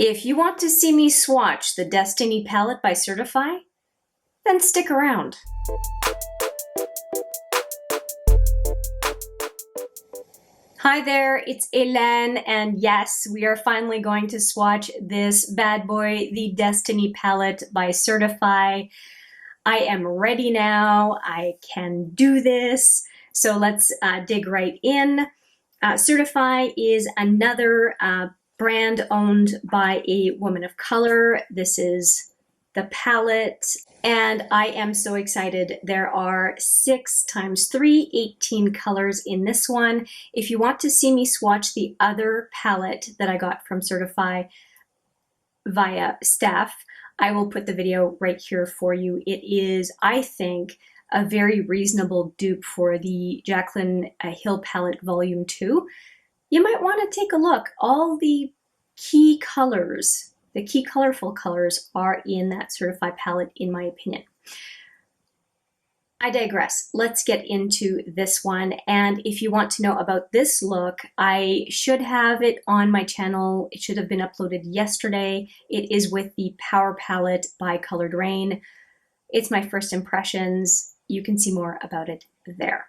If you want to see me swatch the Destiny Palette by Certifeye, then stick around. Hi there, it's Hélène, and yes, we are finally going to swatch this bad boy, the Destiny Palette by Certifeye. I am ready now, I can do this, so let's dig right in. Certifeye is another brand owned by a woman of color. This is the palette, and I am so excited. There are 6 times 3, 18 colors in this one. If you want to see me swatch the other palette that I got from Certifeye via staff, I will put the video right here for you. It is, I think, a very reasonable dupe for the Jaclyn Hill palette volume 2. You might want to take a look. All the key colors, the key colorful colors, are in that Certifeye palette, in my opinion. I digress. Let's get into this one. And if you want to know about this look, I should have it on my channel. It should have been uploaded yesterday. It is with the Power Palette by Colored Raine. It's my first impressions. You can see more about it there.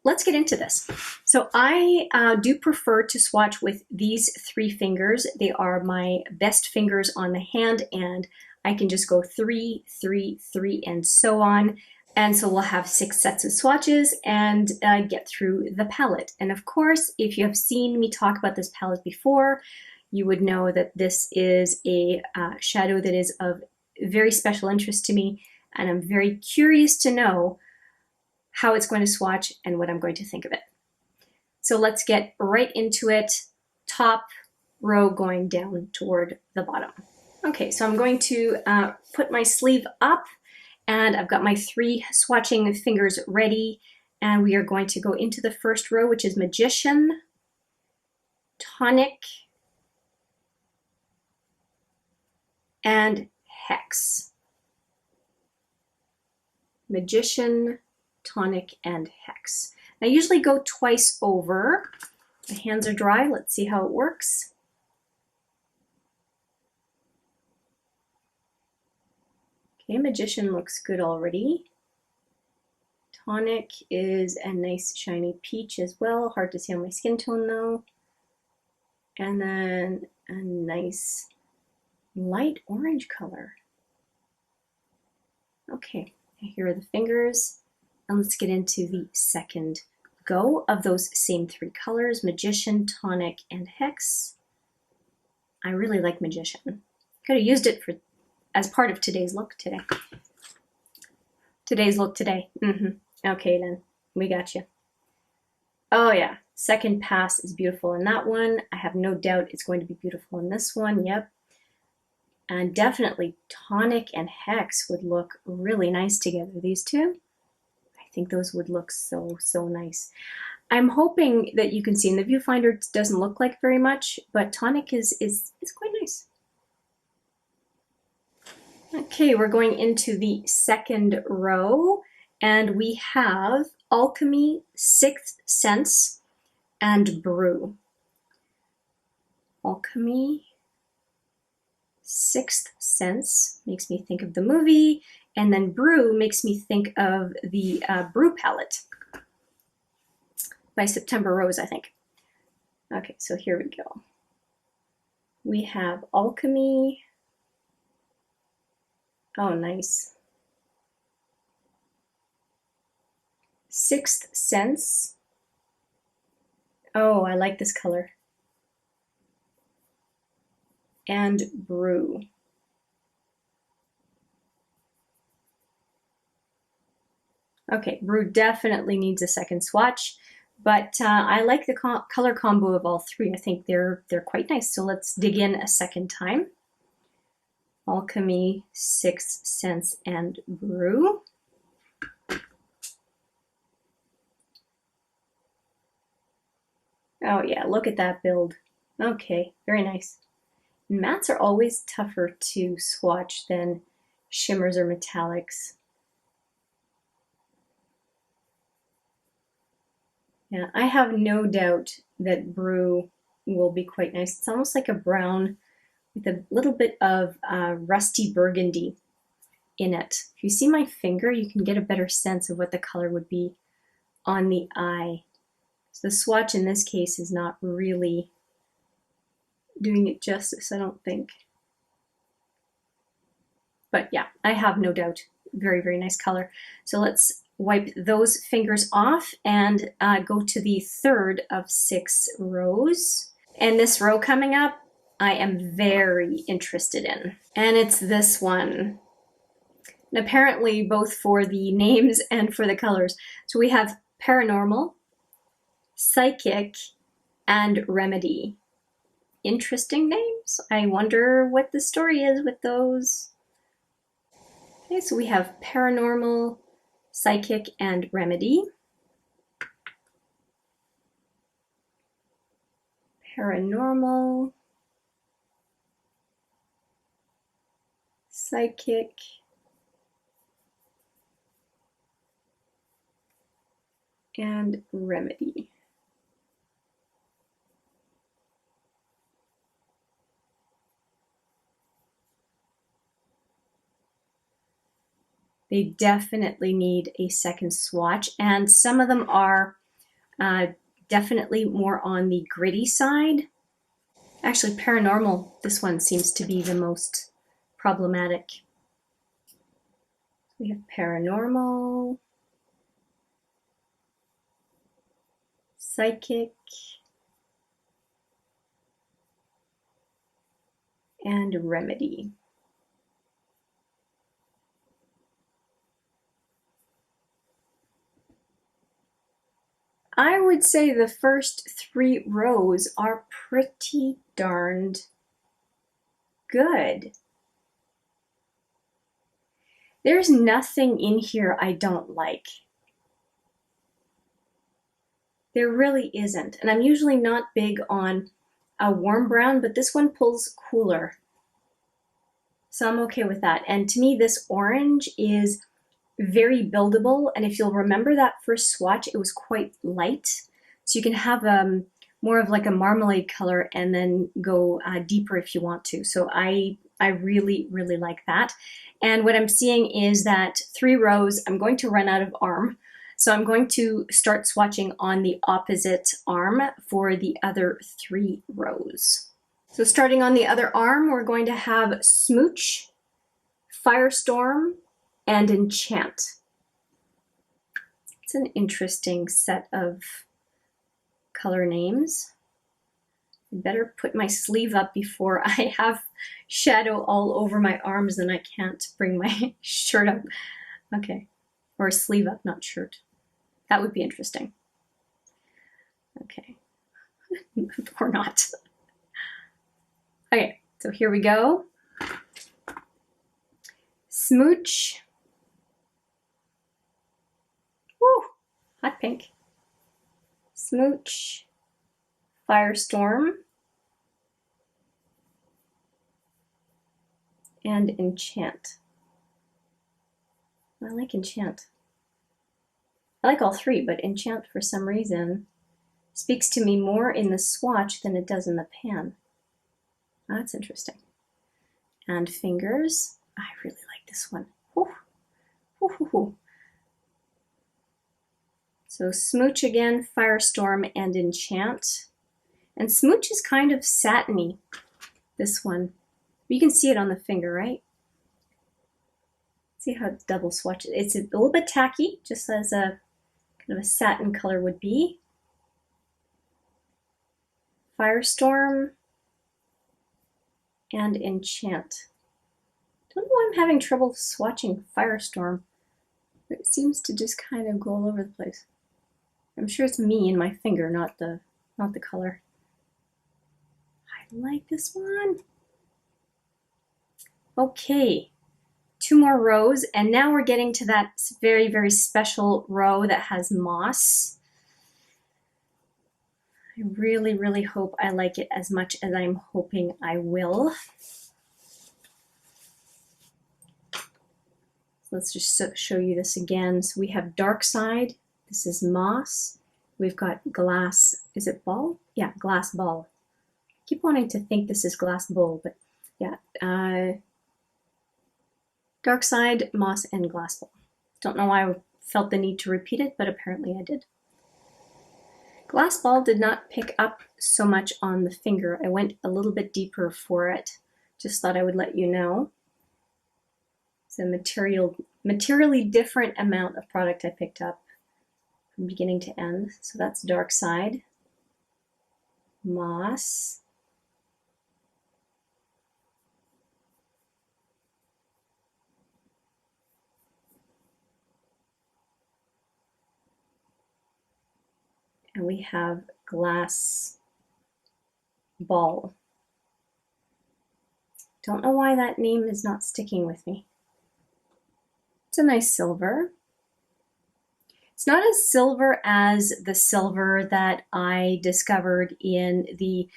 Let's get into this. So I do prefer to swatch with these 3 fingers. They are my best fingers on the hand, and I can just go 3, 3, 3, and so on. And so we'll have 6 sets of swatches and get through the palette. And of course, if you have seen me talk about this palette before, you would know that this is a shadow that is of very special interest to me, and I'm very curious to know how it's going to swatch and what I'm going to think of it. So let's get right into it. Top row going down toward the bottom. Okay, so I'm going to put my sleeve up, and I've got my 3 swatching fingers ready, and we are going to go into the first row, which is Magician, Tonic, and Hex. Magician, Tonic, and Hex. I usually go twice over. My hands are dry. Let's see how it works. Okay, Magician looks good already. Tonic is a nice shiny peach as well. Hard to see on my skin tone though. And then a nice light orange color. Okay, here are the fingers. And let's get into the second go of those same 3 colors, Magician, Tonic, and Hex. I really like Magician. Could have used it as part of today's look today. Today's look today. Okay then, we got you. Oh yeah, second pass is beautiful in that one. I have no doubt it's going to be beautiful in this one, yep. And definitely Tonic and Hex would look really nice together, these two. I think those would look so, so nice. I'm hoping that you can see in the viewfinder it doesn't look like very much, but Tonic is quite nice. Okay, we're going into the second row, and we have Alchemy, Sixth Sense, and Brew. Alchemy, Sixth Sense makes me think of the movie, and then Brew makes me think of the Brew palette by September Rose, I think. Okay, so here we go. We have Alchemy. Oh, nice. Sixth Sense. Oh, I like this color. And Brew. Okay, Brew definitely needs a second swatch, but I like the color combo of all 3. I think they're quite nice. So let's dig in a second time. Alchemy, Sixth Sense, and Brew. Oh yeah, look at that build. Okay, very nice. Mattes are always tougher to swatch than shimmers or metallics. Yeah, I have no doubt that Brew will be quite nice. It's almost like a brown with a little bit of rusty burgundy in it. If you see my finger, you can get a better sense of what the color would be on the eye. So the swatch in this case is not really doing it justice, I don't think. But yeah, I have no doubt. Very, very nice color. So let's wipe those fingers off and go to the third of 6 rows. And this row coming up, I am very interested in. And it's this one. And apparently both for the names and for the colors. So we have Paranormal, Psychic, and Remedy. Interesting names. I wonder what the story is with those. Okay, so we have Paranormal, Psychic, and Remedy. Paranormal, Psychic, and Remedy. They definitely need a second swatch, and some of them are definitely more on the gritty side. Actually, Paranormal, this one seems to be the most problematic. We have Paranormal, Psychic, and Remedy. I would say the first 3 rows are pretty darned good. There's nothing in here I don't like. There really isn't. And I'm usually not big on a warm brown, but this one pulls cooler. So I'm okay with that. And to me, this orange is very buildable, and if you'll remember that first swatch, it was quite light, so you can have more of like a marmalade color and then go deeper if you want to. So I really like that. And what I'm seeing is that 3 rows, I'm going to run out of arm, so I'm going to start swatching on the opposite arm for the other 3 rows. So starting on the other arm, we're going to have Smooch, Firestorm, and Enchant. It's an interesting set of color names. I better put my sleeve up before I have shadow all over my arms and I can't bring my shirt up. Okay, or sleeve up, not shirt. That would be interesting. Okay, or not. Okay, so here we go. Smooch. Woo, hot pink. Smooch, Firestorm, and Enchant. I like Enchant. I like all 3, but Enchant for some reason speaks to me more in the swatch than it does in the pan. Oh, that's interesting. And Fingers. I really like this one. Woo. Woo, woo, woo. So Smooch again, Firestorm, and Enchant. And Smooch is kind of satiny, this one. You can see it on the finger, right? See how it's double swatch. It's a little bit tacky, just as a kind of a satin color would be. Firestorm and Enchant. Don't know why I'm having trouble swatching Firestorm. It seems to just kind of go all over the place. I'm sure it's me and my finger, not the color. I like this one. Okay, 2 more rows, and now we're getting to that very, very special row that has moss. I really, really hope I like it as much as I'm hoping I will. Let's just show you this again. So we have Dark Side. This is Moss. We've got Glass, is it Ball? Yeah, Glass Ball. keep wanting to think this is glass bowl, but yeah. Dark side, moss, and glass bowl. Don't know why I felt the need to repeat it, but apparently I did. Glass ball did not pick up so much on the finger. I went a little bit deeper for it. Just thought I would let you know. It's a materially different amount of product I picked up from beginning to end. So that's dark side, moss, and we have glass ball. Don't know why that name is not sticking with me. It's a nice silver. It's not as silver as the silver that I discovered in the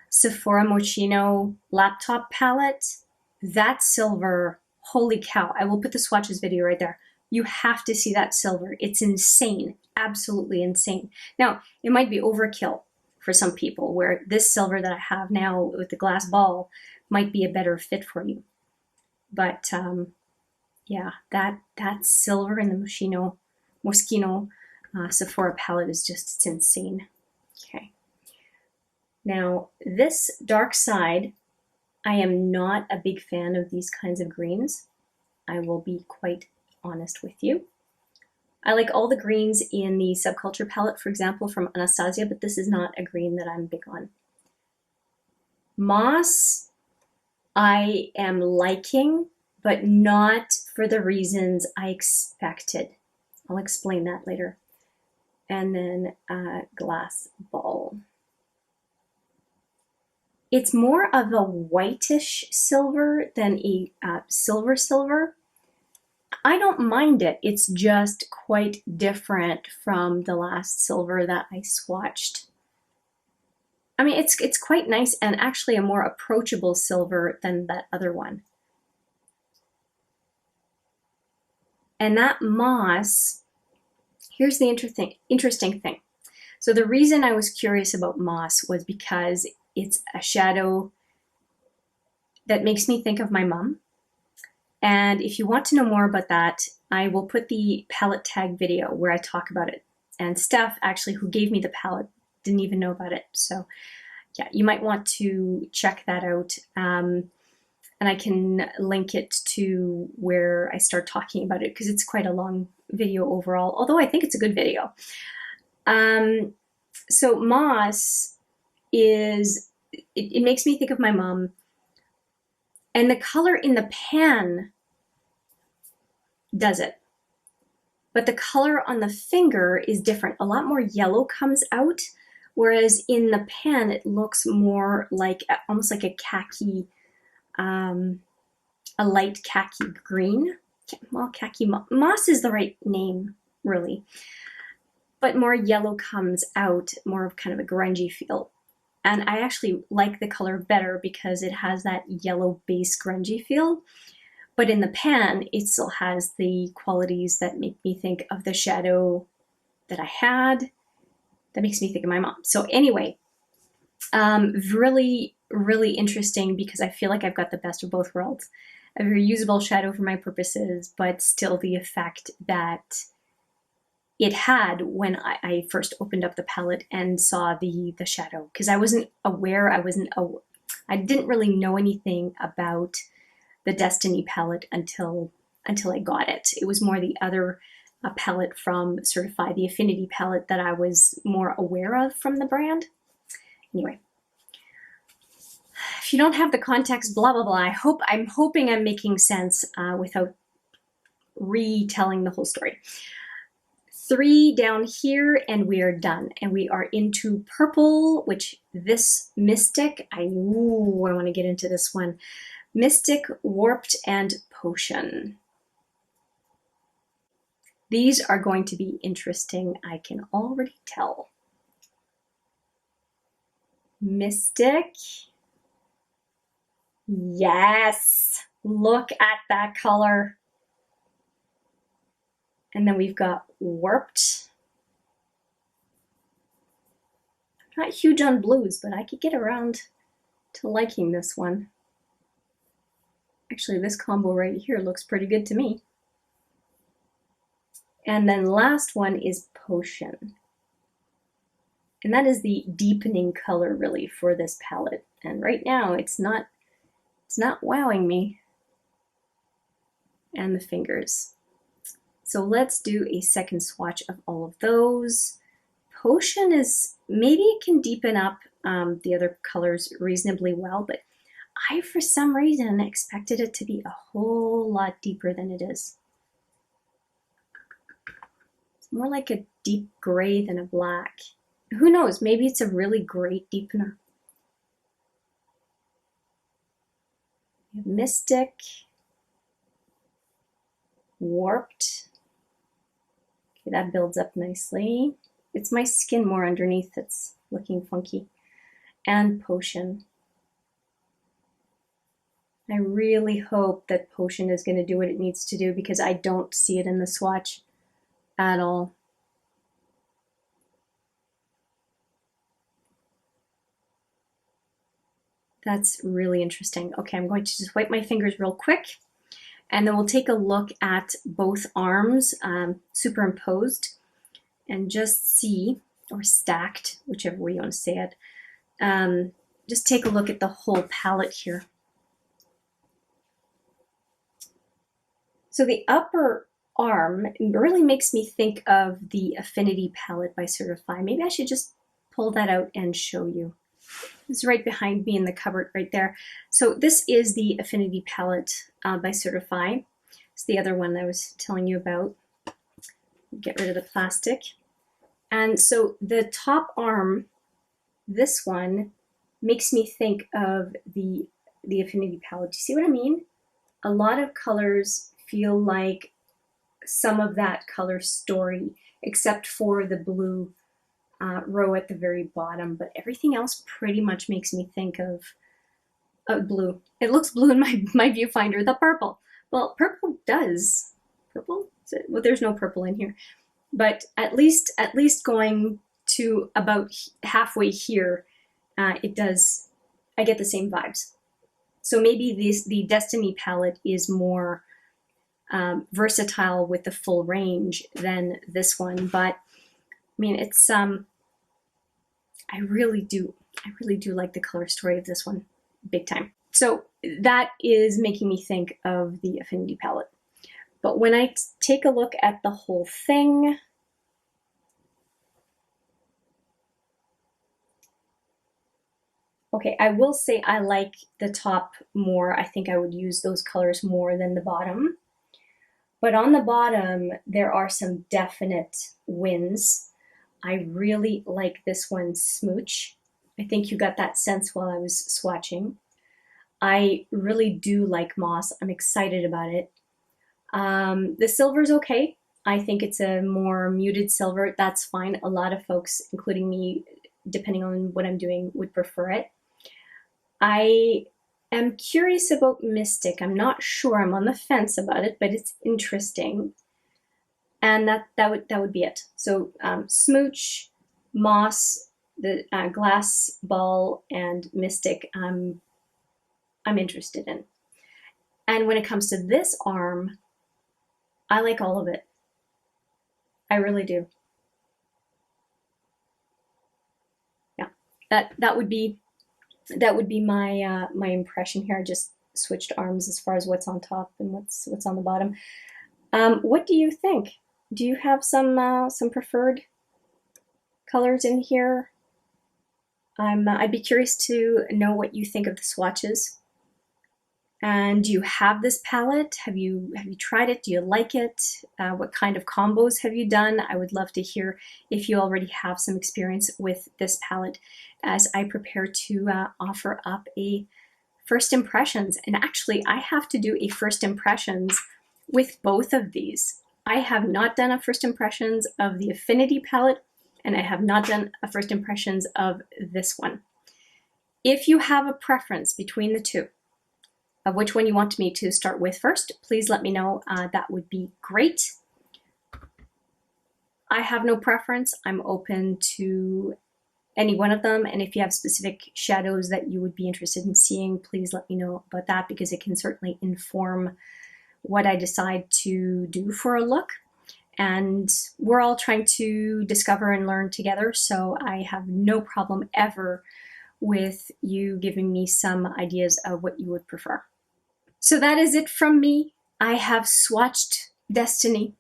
Sephora Moschino laptop palette. That silver, holy cow. I will put the swatches video right there. You have to see that silver. It's insane, absolutely insane. Now, it might be overkill for some people, where this silver that I have now with the glass ball might be a better fit for you. But yeah, that silver in the Moschino Sephora palette is just, it's insane. Okay. Now, this dark side, I am not a big fan of these kinds of greens. I will be quite honest with you. I like all the greens in the Subculture palette, for example, from Anastasia, but this is not a green that I'm big on. Moss, I am liking, but not for the reasons I expected. I'll explain that later. And then glass ball. It's more of a whitish silver than a silver. I don't mind it. It's just quite different from the last silver that I swatched. I mean, it's quite nice, and actually a more approachable silver than that other one. And that moss, here's the interesting thing. So the reason I was curious about moss was because it's a shadow that makes me think of my mom. And if you want to know more about that, I will put the palette tag video where I talk about it. And Steph, actually, who gave me the palette, didn't even know about it. So yeah, you might want to check that out. And I can link it to where I start talking about it, because it's quite a long video overall, although I think it's a good video. So moss is, it makes me think of my mom. And the color in the pan does it. But the color on the finger is different. A lot more yellow comes out, whereas in the pan it looks more like, almost like a khaki, a light khaki green. Well, khaki moss is the right name, really. But more yellow comes out, more of kind of a grungy feel. And I actually like the color better because it has that yellow base grungy feel. But in the pan, it still has the qualities that make me think of the shadow that I had. That makes me think of my mom. So anyway, really, really interesting, because I feel like I've got the best of both worlds. A very usable shadow for my purposes, but still the effect that it had when I first opened up the palette and saw the shadow. Because I wasn't aware, I didn't really know anything about the Destiny palette until I got it. It was more the other palette from Certifeye, the Affinity palette, that I was more aware of from the brand. Anyway, if you don't have the context, blah, blah, blah, I'm hoping I'm making sense without retelling the whole story. 3 down here, and we are done. And we are into purple, which this Mystic, I want to get into this one. Mystic, Warped, and Potion. These are going to be interesting, I can already tell. Mystic. Yes, look at that color. And then we've got Warped. I'm not huge on blues, but I could get around to liking this one. Actually, this combo right here looks pretty good to me. And then last one is Potion. And that is the deepening color really for this palette. And right now it's not wowing me. And the fingers. So let's do a second swatch of all of those. Potion is, maybe it can deepen up the other colors reasonably well, but I, for some reason, expected it to be a whole lot deeper than it is. It's more like a deep gray than a black. Who knows, maybe it's a really great deepener. Mystic, Warped. Okay, that builds up nicely. It's my skin more underneath that's looking funky. And Potion. I really hope that Potion is going to do what it needs to do because I don't see it in the swatch at all. That's really interesting. Okay, I'm going to just wipe my fingers real quick and then we'll take a look at both arms superimposed and just see, or stacked, whichever way you want to say it. Just take a look at the whole palette here. So the upper arm really makes me think of the Affinity palette by Certifeye. Maybe I should just pull that out and show you. It's right behind me in the cupboard right there. So this is the Affinity palette by Certifeye. It's the other one that I was telling you about. Get rid of the plastic. And so the top arm, this one, makes me think of the Affinity palette. Do you see what I mean? A lot of colors feel like some of that color story, except for the blue row at the very bottom, but everything else pretty much makes me think of blue. It looks blue in my viewfinder. The purple. Well, purple does. Purple? Well, there's no purple in here. But at least going to about halfway here, it does, I get the same vibes. So maybe the Destiny palette is more versatile with the full range than this one, but I mean, it's I really do like the color story of this one, big time. So that is making me think of the Affinity palette. But when I take a look at the whole thing, okay, I will say I like the top more. I think I would use those colors more than the bottom. But on the bottom, there are some definite wins. I really like this one, Smooch. I think you got that sense while I was swatching. I really do like Moss. I'm excited about it. The silver's okay. I think it's a more muted silver. That's fine. A lot of folks, including me, depending on what I'm doing, would prefer it. I am curious about Mystic. I'm not sure. I'm on the fence about it, but it's interesting. And that would be it. So Smooch, Moss, the Glass Ball, and Mystic, I'm interested in. And when it comes to this arm, I like all of it. I really do. Yeah, that would be my my impression here. I just switched arms as far as what's on top and what's on the bottom. What do you think? Do you have some preferred colors in here? I'd be curious to know what you think of the swatches. And do you have this palette? Have you tried it? Do you like it? What kind of combos have you done? I would love to hear if you already have some experience with this palette as I prepare to offer up a first impressions. And actually, I have to do a first impressions with both of these. I have not done a first impressions of the Affinity palette, and I have not done a first impressions of this one. If you have a preference between the two, of which one you want me to start with first, please let me know. That would be great. I have no preference. I'm open to any one of them. And if you have specific shadows that you would be interested in seeing, please let me know about that, because it can certainly inform what I decide to do for a look. And we're all trying to discover and learn together, so I have no problem ever with you giving me some ideas of what you would prefer. So that is it from me. I have swatched Destiny,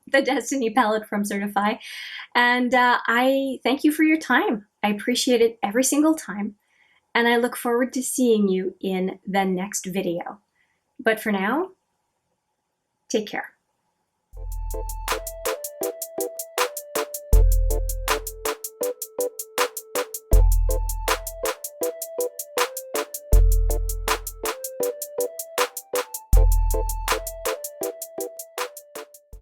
the Destiny palette from Certifeye, and I thank you for your time. I appreciate it every single time, and I look forward to seeing you in the next video. But for now, take care.